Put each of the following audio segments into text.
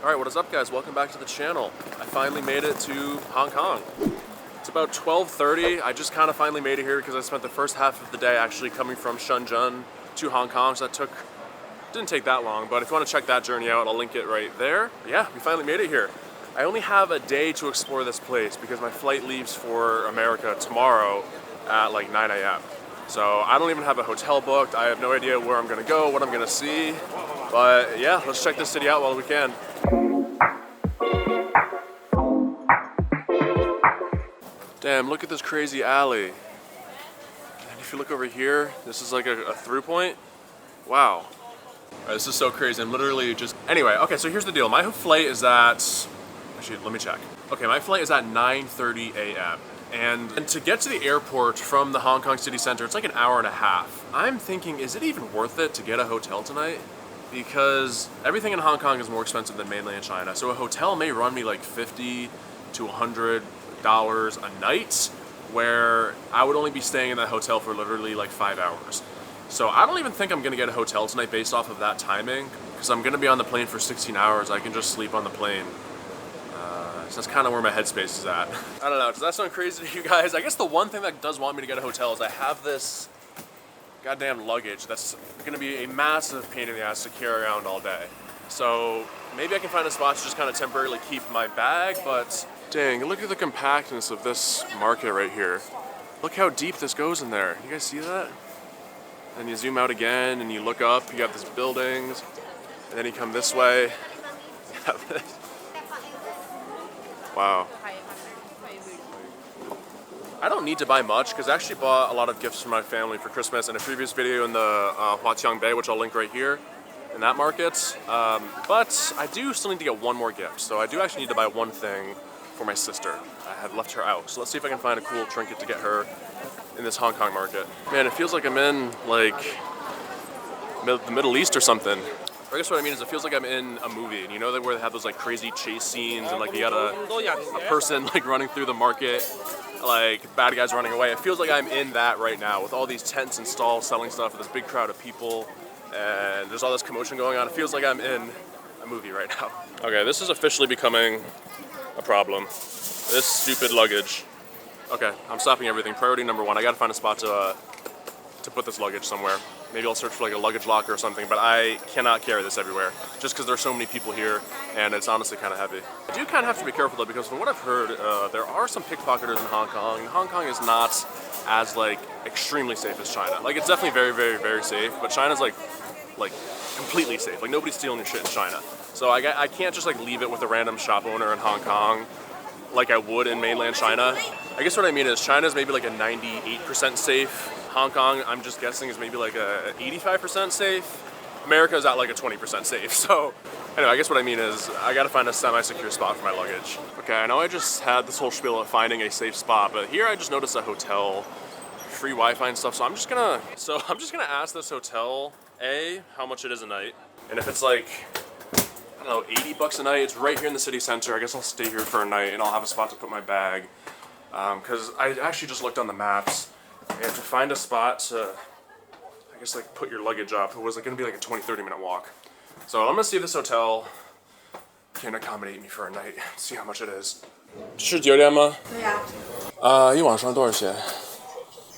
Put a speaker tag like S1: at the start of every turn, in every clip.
S1: Alright, what is up guys? Welcome back to the channel. I finally made it to Hong Kong. It's about 12:30. I just kind of finally made it here because I spent the first half of the day actually coming from Shenzhen to Hong Kong, so that didn't take that long, but if you want to check that journey out, I'll link it right there. But yeah, we finally made it here. I only have a day to explore this place because my flight leaves for America tomorrow at like 9 a.m. So I don't even have a hotel booked. I have no idea where I'm gonna go, what I'm gonna see. But yeah, let's check this city out while we can. Damn, look at this crazy alley. And if you look over here, this is like a through point. Wow. Right, this is so crazy. I'm literally just... Anyway, okay, so here's the deal. My flight is at... Actually, let me check. Okay, my flight is at 9:30 a.m. And to get to the airport from the Hong Kong city center, it's like an hour and a half. I'm thinking, is it even worth it to get a hotel tonight? Because everything in Hong Kong is more expensive than mainland China. So a hotel may run me like $50 to $100 a night, where I would only be staying in that hotel for literally like 5 hours. So I don't even think I'm gonna get a hotel tonight based off of that timing, because I'm gonna be on the plane for 16 hours. I can just sleep on the plane. So that's kind of where my headspace is at. I don't know, does that sound crazy to you guys? I guess the one thing that does want me to get a hotel is I have this goddamn luggage that's gonna be a massive pain in the ass to carry around all day. So maybe I can find a spot to just kind of temporarily keep my bag, but dang, look at the compactness of this market right here. Look how deep this goes in there. You guys see that? And you zoom out again and you look up, you got these buildings, and then you come this way. Wow. I don't need to buy much because I actually bought a lot of gifts for my family for Christmas in a previous video in the Huatiang Bay, which I'll link right here in that market. But I do still need to get one more gift. So I do actually need to buy one thing for my sister. I had left her out. So let's see if I can find a cool trinket to get her in this Hong Kong market. Man, it feels like I'm in like the Middle East or something. I guess what I mean is it feels like I'm in a movie, and you know that where they have those like crazy chase scenes and like you got a person like running through the market, like bad guys running away. It feels like I'm in that right now with all these tents and stalls selling stuff with this big crowd of people, and there's all this commotion going on. It feels like I'm in a movie right now. Okay, this is officially becoming a problem. This stupid luggage. Okay, I'm stopping everything. Priority number one, I gotta find a spot to put this luggage somewhere. Maybe I'll search for like a luggage locker or something, but I cannot carry this everywhere just because there's so many people here and it's honestly kind of heavy. I do kind of have to be careful though, because from what I've heard, there are some pickpocketers in Hong Kong, and Hong Kong is not as like extremely safe as China. Like it's definitely very, very, very safe, but China's like completely safe. Like nobody's stealing your shit in China. So I can't just like leave it with a random shop owner in Hong Kong like I would in mainland China. I guess what I mean is China's maybe like a 98% safe. Hong Kong, I'm just guessing, is maybe like a 85% safe. America is at like a 20% safe. So anyway, I guess what I mean is I gotta find a semi-secure spot for my luggage. Okay, I know I just had this whole spiel of finding a safe spot, but here I just noticed a hotel, free Wi-Fi and stuff. So I'm just gonna ask this hotel, how much it is a night. And if it's like, I don't know, 80 bucks a night, it's right here in the city center. I guess I'll stay here for a night and I'll have a spot to put my bag. Cause I actually just looked on the maps, and to find a spot to, I guess like put your luggage up, it was like gonna be like a 20-30 minute walk. So I'm gonna see if this hotel can accommodate me for a night, see how much it is. 是酒店吗？对呀。一晚上多少钱？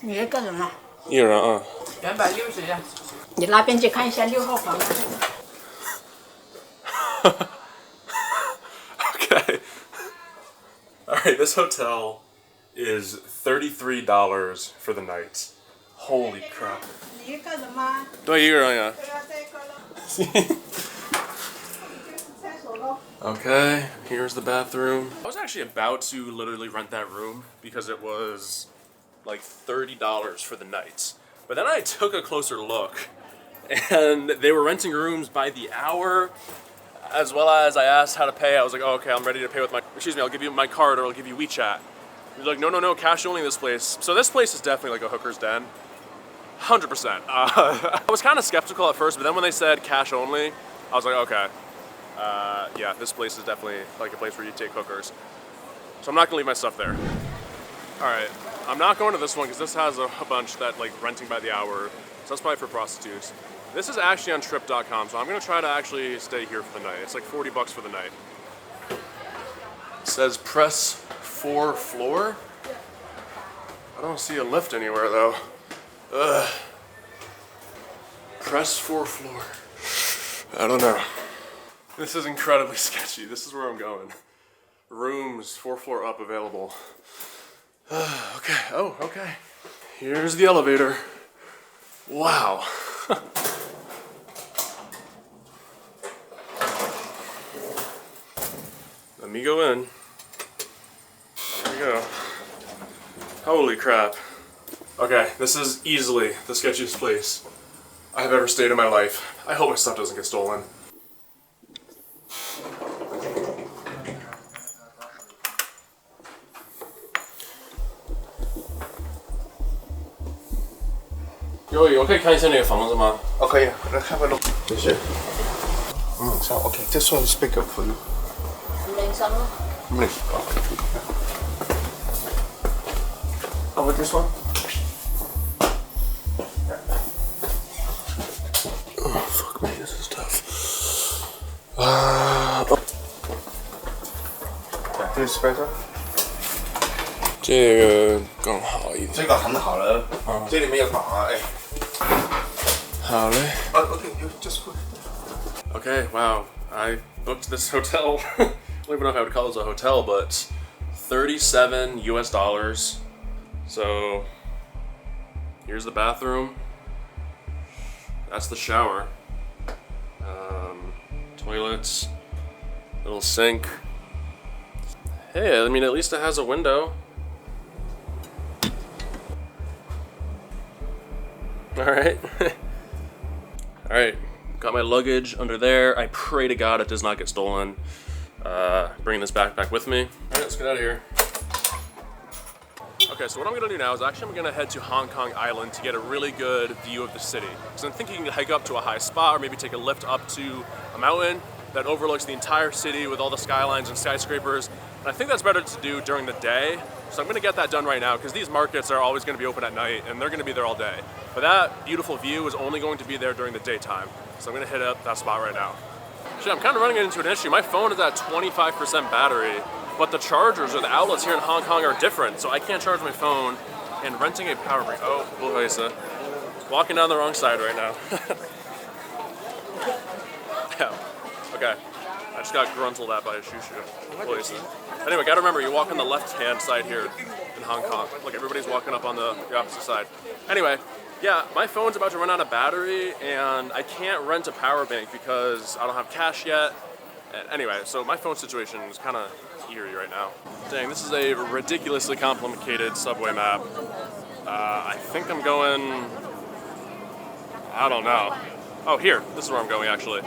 S2: 你一个人吗？
S1: 一个人啊。
S2: 260呀。你那边去看一下6号房。
S1: Okay. Alright, this hotel is $33 for the night. Holy crap.
S2: 你一个人吗？
S1: 对，一个人呀。
S2: 对呀，这个咯。厕所咯。
S1: Okay, here's the bathroom. I was actually about to literally rent that room because it was like $30 for the night. But then I took a closer look and they were renting rooms by the hour, as well as I asked how to pay. I was like, oh, okay, I'm ready to pay with my, excuse me, I'll give you my card or I'll give you WeChat. He's like, no, cash only this place. So this place is definitely like a hooker's den. 100%. I was kind of skeptical at first, but then when they said cash only, I was like, okay. Yeah, this place is definitely like a place where you take hookers. So I'm not gonna leave my stuff there. All right, I'm not going to this one because this has a bunch that like renting by the hour. So that's probably for prostitutes. This is actually on trip.com, so I'm gonna try to actually stay here for the night. It's like 40 bucks for the night. It says press 4 floor. I don't see a lift anywhere though. Ugh. Press 4 floor. I don't know. This is incredibly sketchy. This is where I'm going. Rooms 4th floor up available. Okay, oh, okay. Here's the elevator. Wow. Let me go in. There we go. Holy crap. Okay, this is easily the sketchiest place I've ever stayed in my life. I hope my stuff doesn't get stolen. Yo，我可以看一下那个房子吗？
S3: 哦，可以，来看看咯。谢谢。so okay, this one is bigger for you.
S2: 503咯。
S3: 503. How about this one? Oh fuck me, this is tough. Yeah, this is better.
S1: 这个更好一点。
S3: 这个很好了，这里面有床啊，哎。
S1: 好嘞。
S3: Okay, you just put.
S1: Okay, wow. I booked this hotel. I don't even know if I would call this a hotel, but $37 US. So here's the bathroom. That's the shower. Toilets, little sink. Hey, I mean, at least it has a window. All right. All right. Got my luggage under there. I pray to God it does not get stolen. Bringing this backpack with me. All right, let's get out of here. Okay, so what I'm gonna do now is actually I'm gonna head to Hong Kong Island to get a really good view of the city. Because I'm thinking to hike up to a high spot or maybe take a lift up to a mountain that overlooks the entire city with all the skylines and skyscrapers. And I think that's better to do during the day. So I'm gonna get that done right now because these markets are always gonna be open at night and they're gonna be there all day. But that beautiful view is only going to be there during the daytime. So I'm gonna hit up that spot right now. Actually, I'm kind of running into an issue. My phone is at 25% battery, but the chargers or the outlets here in Hong Kong are different. So I can't charge my phone and renting a power bank. Oh, bullhäuse. Walking down the wrong side right now. Yeah, okay. I just got gruntled at by a shoo-shoo. Anyway, gotta remember, you walk on the left-hand side here in Hong Kong. Like everybody's walking up on the opposite side. Anyway, yeah, my phone's about to run out of battery and I can't rent a power bank because I don't have cash yet. And anyway, so my phone situation is kind of eerie right now. Dang, this is a ridiculously complicated subway map. I think I'm going, I don't know. Oh, here, this is where I'm going actually.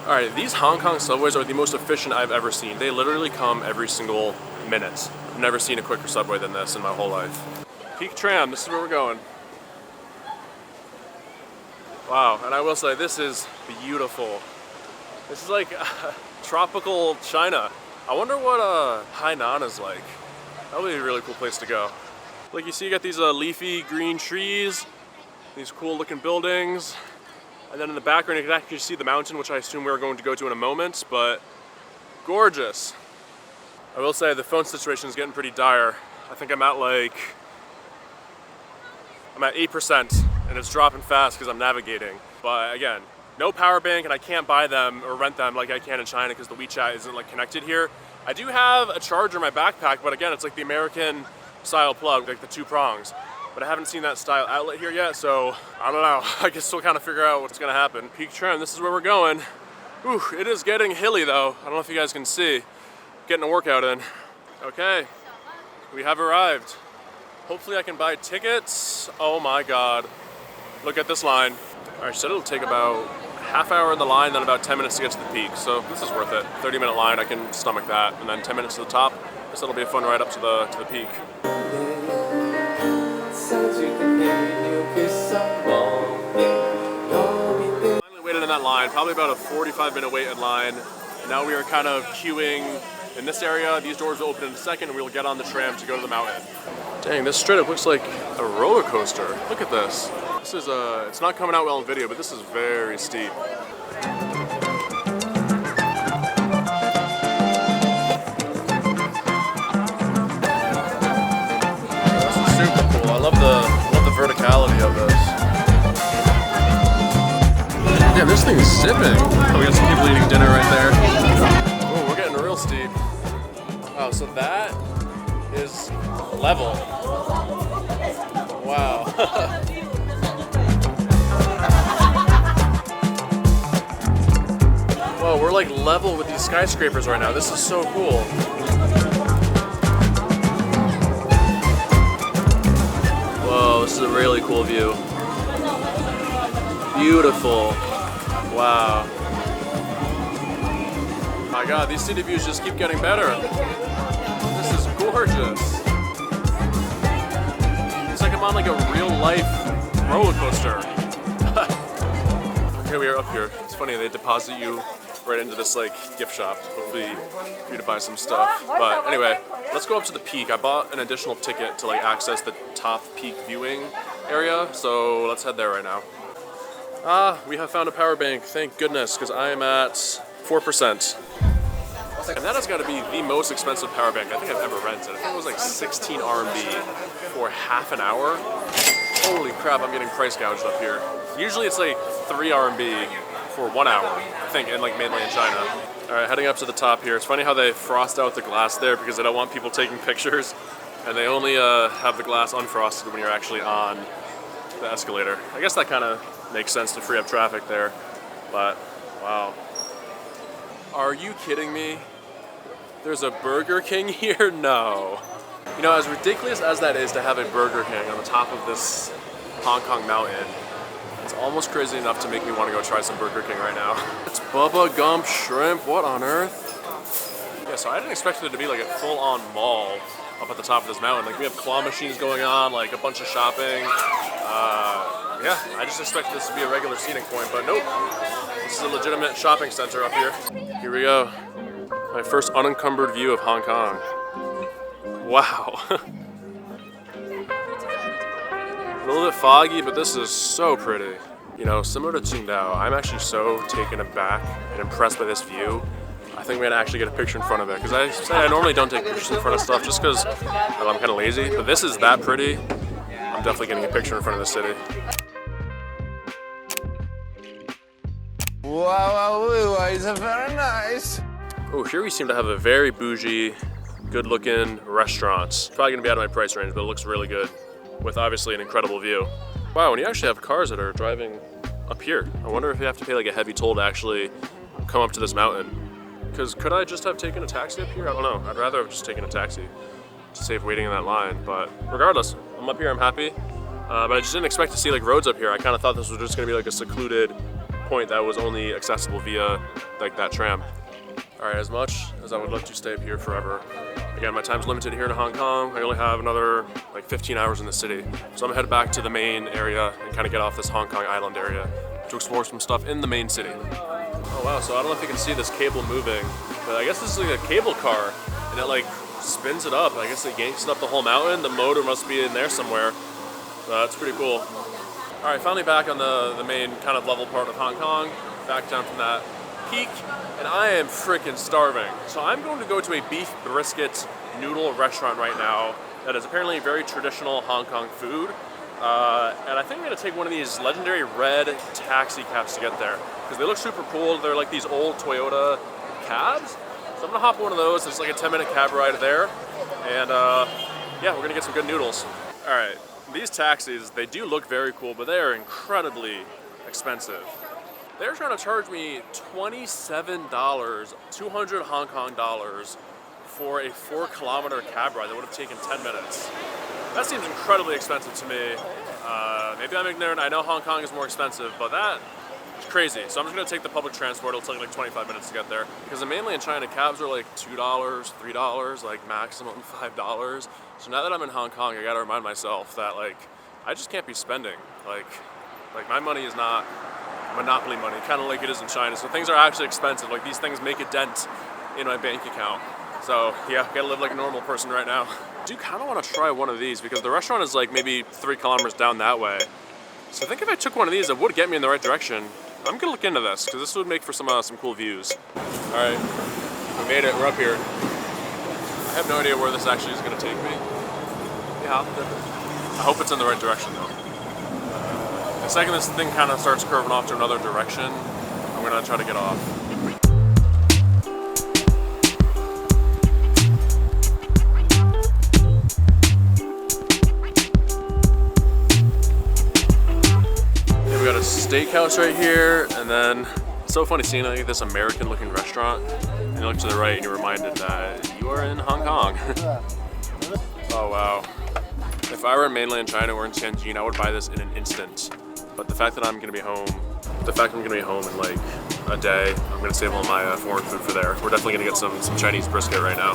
S1: Alright, these Hong Kong subways are the most efficient I've ever seen. They literally come every single minute. I've never seen a quicker subway than this in my whole life. Peak Tram, this is where we're going. Wow, and I will say, this is beautiful. This is like tropical China. I wonder what Hainan is like. That would be a really cool place to go. Like you see, you got these leafy green trees, these cool looking buildings. And then in the background, you can actually see the mountain, which I assume we're going to go to in a moment, but gorgeous. I will say the phone situation is getting pretty dire. I think I'm at 8% and it's dropping fast because I'm navigating. But again, no power bank and I can't buy them or rent them like I can in China because the WeChat isn't like connected here. I do have a charger in my backpack, but again, it's like the American style plug, like the 2 prongs. But I haven't seen that style outlet here yet, so I don't know. I can still kind of figure out what's gonna happen. Peak Tram, this is where we're going. Ooh, it is getting hilly though. I don't know if you guys can see. Getting a workout in. Okay, we have arrived. Hopefully I can buy tickets. Oh my God. Look at this line. All right, said it'll take about half hour in the line, then about 10 minutes to get to the peak. So this is worth it. 30-minute line, I can stomach that. And then 10 minutes to the top. This will be a fun ride up to the peak. Finally waited in that line, probably about a 45-minute wait in line. And now we are kind of queuing in this area. These doors will open in a second and we will get on the tram to go to the mountain. Dang, this straight up looks like a roller coaster. Look at this. This is it's not coming out well in video, but this is very steep. This is super cool. I love the verticality of this. Yeah, this thing is zipping. Oh, we got some people eating dinner right there. Oh, we're getting real steep. Wow, so that is level. Wow. Whoa, we're like level with these skyscrapers right now. This is so cool. Whoa, this is a really cool view. Beautiful. Wow. My God, these city views just keep getting better. This is gorgeous. It's like I'm on like a real life roller coaster. Okay, we are up here. It's funny, they deposit you right into this like gift shop, hopefully for you to buy some stuff. But anyway, let's go up to the peak. I bought an additional ticket to like access the top peak viewing area, so let's head there right now. We have found a power bank, thank goodness, because I am at 4%. And that has got to be the most expensive power bank I think I've ever rented. I think it was like 16 RMB for half an hour. Holy crap, I'm getting price gouged up here. Usually it's like 3 RMB for 1 hour, I think, in like mainland China. All right, heading up to the top here. It's funny how they frost out the glass there because they don't want people taking pictures, and they only have the glass unfrosted when you're actually on the escalator. I guess that kind of makes sense to free up traffic there, but wow. Are you kidding me? There's a Burger King here? No. You know, as ridiculous as that is to have a Burger King on the top of this Hong Kong mountain, it's almost crazy enough to make me want to go try some Burger King right now. It's Bubba Gump Shrimp, what on earth? Yeah, so I didn't expect it to be like a full-on mall up at the top of this mountain. Like we have claw machines going on, like a bunch of shopping. Yeah, I just expected this to be a regular scenic point, but nope. This is a legitimate shopping center up here. Here we go. My first unencumbered view of Hong Kong. Wow. A little bit foggy, but this is so pretty. You know, similar to Qingdao, I'm actually so taken aback and impressed by this view. I think we're gonna actually get a picture in front of it, because I say I normally don't take pictures in front of stuff just because I'm kind of lazy, but this is that pretty. I'm definitely getting a picture in front of the city.
S3: Wow, it's very nice.
S1: Oh, here we seem to have a very bougie, good-looking restaurant. It's probably gonna be out of my price range, but it looks really good, with obviously an incredible view. Wow, and you actually have cars that are driving up here. I wonder if you have to pay like a heavy toll to actually come up to this mountain. Because could I just have taken a taxi up here? I don't know. I'd rather have just taken a taxi to save waiting in that line. But regardless, I'm up here, I'm happy. But I just didn't expect to see like roads up here. I kind of thought this was just gonna be like a secluded point that was only accessible via like that tram. All right, as much as I would love to stay up here forever, again, my time's limited here in Hong Kong. I only have another like 15 hours in the city. So I'm headed back to the main area and kind of get off this Hong Kong island area to explore some stuff in the main city. Oh wow, so I don't know if you can see this cable moving, but I guess this is like a cable car and it like spins it up. I guess it yanks it up the whole mountain. The motor must be in there somewhere. That's pretty cool. All right, finally back on the main kind of level part of Hong Kong, back down from that peak, and I am freaking starving. So I'm going to go to a beef brisket noodle restaurant right now that is apparently very traditional Hong Kong food. And I think I'm gonna take one of these legendary red taxi cabs to get there because they look super cool. They're like these old Toyota cabs. So I'm gonna hop on one of those. It's like a 10-minute cab ride there. And yeah, we're gonna get some good noodles. All right. These taxis, they do look very cool, but they are incredibly expensive. They're trying to charge me $27, 200 Hong Kong dollars for a 4-kilometer cab ride that would have taken 10 minutes. That seems incredibly expensive to me. Maybe I'm ignorant, I know Hong Kong is more expensive, but that It's crazy. So I'm just gonna take the public transport. It'll take like 25 minutes to get there. Because in mainland China, cabs are like $2, $3, like maximum $5. So now that I'm in Hong Kong, I gotta remind myself that like, I just can't be spending. Like my money is not monopoly money, kind of like it is in China. So things are actually expensive. Like these things make a dent in my bank account. So yeah, gotta live like a normal person right now. I do kind of want to try one of these because the restaurant is like maybe 3 kilometers down that way. So I think if I took one of these, it would get me in the right direction. I'm gonna look into this because this would make for some cool views. All right, we made it. We're up here. I have no idea where this actually is gonna take me. Yeah, I hope it's in the right direction though. The second this thing kind of starts curving off to another direction, I'm gonna try to get off. We got a steakhouse right here, and then it's so funny seeing like this American-looking restaurant, and you look to the right and you're reminded that you are in Hong Kong. Oh wow! If I were in mainland China or in Tianjin, I would buy this in an instant. But the fact that I'm gonna be home, in like a day, I'm gonna save all my foreign food for there. We're definitely gonna get some Chinese brisket right now.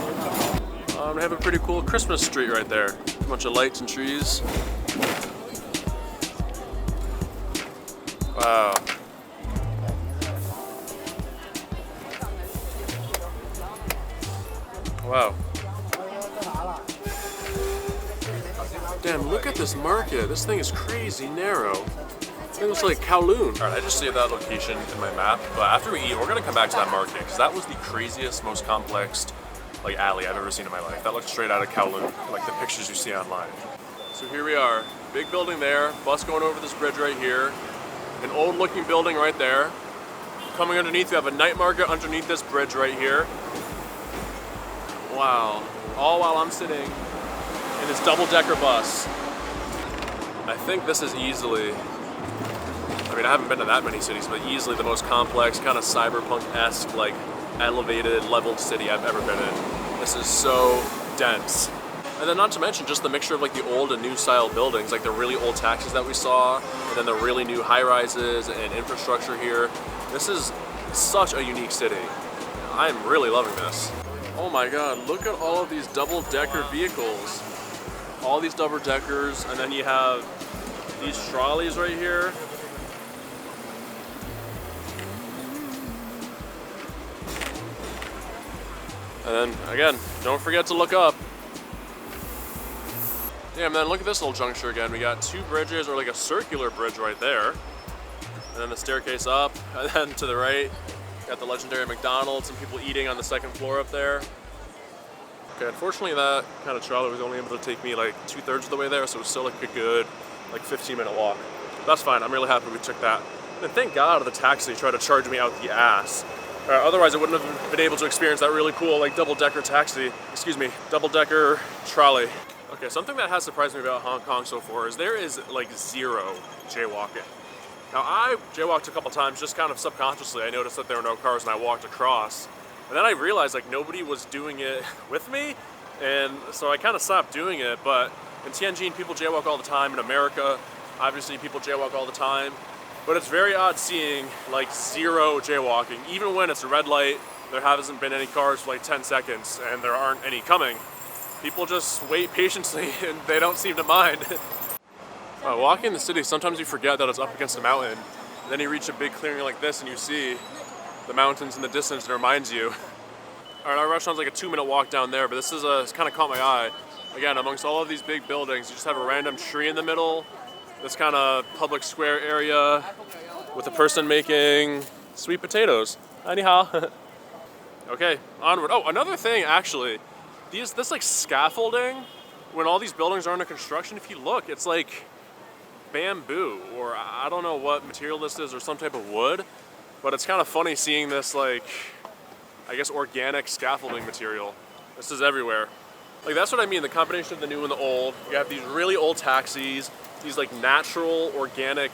S1: They have a pretty cool Christmas street right there. A bunch of lights and trees. Wow. Wow. Damn, look at this market. This thing is crazy narrow. This thing looks like Kowloon. All right, I just saved that location in my map, but after we eat, we're gonna come back to that market because that was the craziest, most complex like alley I've ever seen in my life. That looks straight out of Kowloon, like the pictures you see online. So here we are, big building there, bus going over this bridge right here, an old looking building right there. Coming underneath, we have a night market underneath this bridge right here. Wow, all while I'm sitting in this double-decker bus. I think this is easily, I mean, I haven't been to that many cities, but easily the most complex, kind of cyberpunk-esque, like elevated, leveled city I've ever been in. This is so dense. And then not to mention just the mixture of like the old and new style buildings, like the really old taxis that we saw, and then the really new high-rises and infrastructure here. This is such a unique city. I'm really loving this. Oh my God, look at all of these double-decker vehicles. All these double-deckers, and then you have these trolleys right here. And then, again, don't forget to look up. Yeah, and then look at this little juncture again. We got 2 bridges, or like a circular bridge right there. And then the staircase up, and then to the right, got the legendary McDonald's and people eating on the 2nd floor up there. Okay, unfortunately that kind of trolley was only able to take me like 2/3 of the way there, so it was still like a good like 15-minute walk. That's fine, I'm really happy we took that. And thank God the taxi tried to charge me out the ass. Otherwise I wouldn't have been able to experience that really cool like double-decker double-decker trolley. Okay, something that has surprised me about Hong Kong so far is there is like 0 jaywalking. Now I jaywalked a couple times just kind of subconsciously. I noticed that there were no cars and I walked across. And then I realized like nobody was doing it with me, and so I kind of stopped doing it. But in Tianjin, people jaywalk all the time. In America, obviously people jaywalk all the time. But it's very odd seeing like 0 jaywalking. Even when it's a red light, there hasn't been any cars for like 10 seconds and there aren't any coming. People just wait patiently and they don't seem to mind. Walking in the city, sometimes you forget that it's up against a mountain. Then you reach a big clearing like this and you see the mountains in the distance, and it reminds you. All right, our restaurant's like a 2-minute walk down there, but this is it's kind of caught my eye. Again, amongst all of these big buildings, you just have a random tree in the middle, this kind of public square area with a person making sweet potatoes. Ni hao. Okay, onward. Oh, another thing actually, this like scaffolding, when all these buildings are under construction, if you look, it's like bamboo, or I don't know what material this is, or some type of wood. But it's kind of funny seeing this, like, I guess organic scaffolding material. This is everywhere. Like, that's what I mean, the combination of the new and the old. You have these really old taxis, these like natural, organic,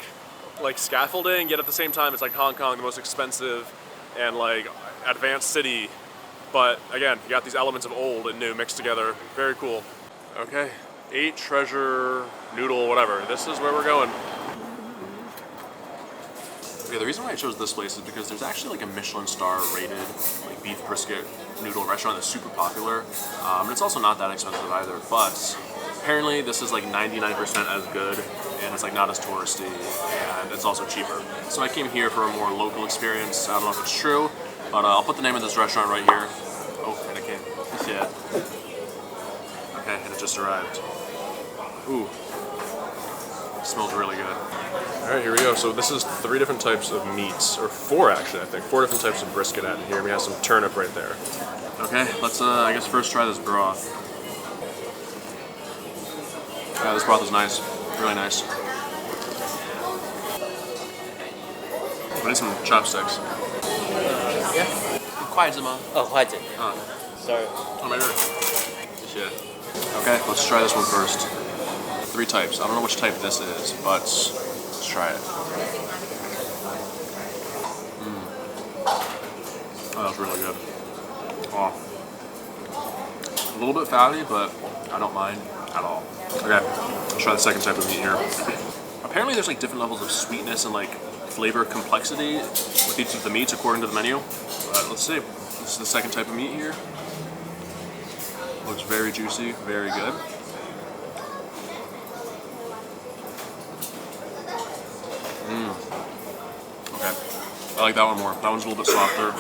S1: like scaffolding, yet at the same time it's like Hong Kong, the most expensive and like advanced city. But again, you got these elements of old and new mixed together. Very cool. Okay, 8 treasure noodle, whatever. This is where we're going. Okay, the reason why I chose this place is because there's actually like a Michelin star rated like beef brisket noodle restaurant that's super popular. And it's also not that expensive either, but apparently this is like 99% as good and it's like not as touristy and it's also cheaper. So I came here for a more local experience. I don't know if it's true, but I'll put the name of this restaurant right here. Oh, and it came. Yeah. Okay, and it just arrived. Ooh. It smells really good. All right, here we go. So this is 3 different types of meats, or 4 actually, I think. 4 different types of brisket added here. We have some turnip right there. Okay, let's I guess first try this broth. Yeah, this broth is nice, really nice. I need some chopsticks.
S4: Yeah.
S1: 筷子吗?
S4: Oh, 筷子. Sorry.
S1: Oh my god. Shit. Okay, let's try this one first. 3 types. I don't know which type this is, but let's try it. Oh, that was really good. Oh. A little bit fatty, but I don't mind at all. Okay, let's try the second type of meat here. Apparently there's like different levels of sweetness and like flavor complexity with each of the meats according to the menu. But let's see. This is the second type of meat here. Looks very juicy, very good. Okay, I like that one more. That one's a little bit softer,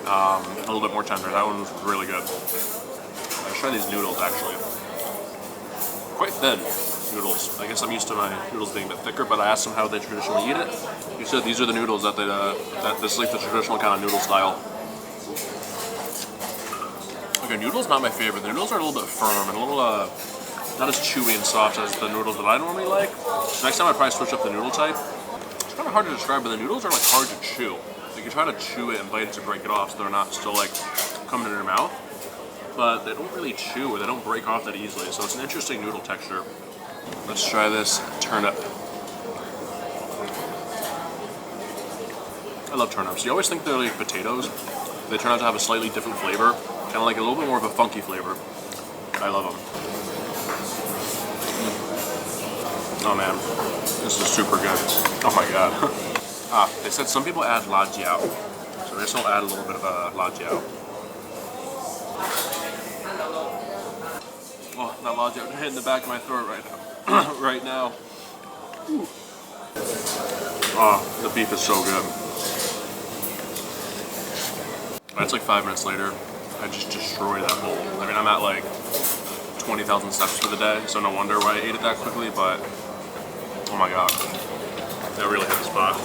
S1: a little bit more tender. That one was really good. Let's try these noodles actually. Quite thin noodles. I guess I'm used to my noodles being a bit thicker, but I asked them how they traditionally eat it. He said these are the noodles that this is like the traditional kind of noodle style. Okay, noodles not my favorite. The noodles are a little bit firm and a little not as chewy and soft as the noodles that I normally like. So next time I'd probably switch up the noodle type. It's kind of hard to describe, but the noodles are like hard to chew. Like you try to chew it and bite it to break it off so they're not still like coming in your mouth. But they don't really chew or they don't break off that easily. So it's an interesting noodle texture. Let's try this turnip. I love turnips. You always think they're like potatoes. They turn out to have a slightly different flavor. Kind of like a little bit more of a funky flavor. I love them. Oh man, this is super good. Oh my god. They said some people add la jiao. So I guess I'll add a little bit of la jiao. Oh, that la jiao hit in the back of my throat right now. Right now. Ooh. Oh, the beef is so good. It's like 5 minutes later. I just destroyed that bowl. I mean, I'm at like 20,000 steps for the day, so no wonder why I ate it that quickly, but oh my god. That really hit the spot.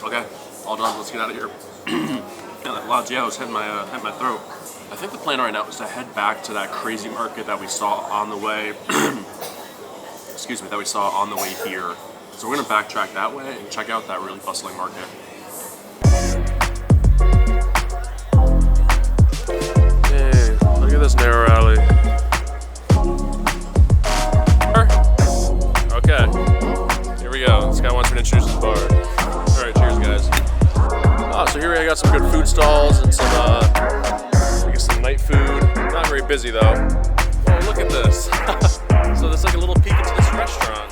S1: Okay, all done. Let's get out of here. Yeah, that la jiao is hitting my throat. I think the plan right now is to head back to that crazy market that we saw on the way. Excuse me, that we saw on the way here. So we're gonna backtrack that way and check out that really bustling market. Dang, look at this narrow alley. Okay, here we go. This guy wants me to introduce his bar. All right, cheers, guys. So here I got some good food stalls and some, I guess some night food. Not very busy though. Oh, look at this. So there's like a little peek into this restaurant.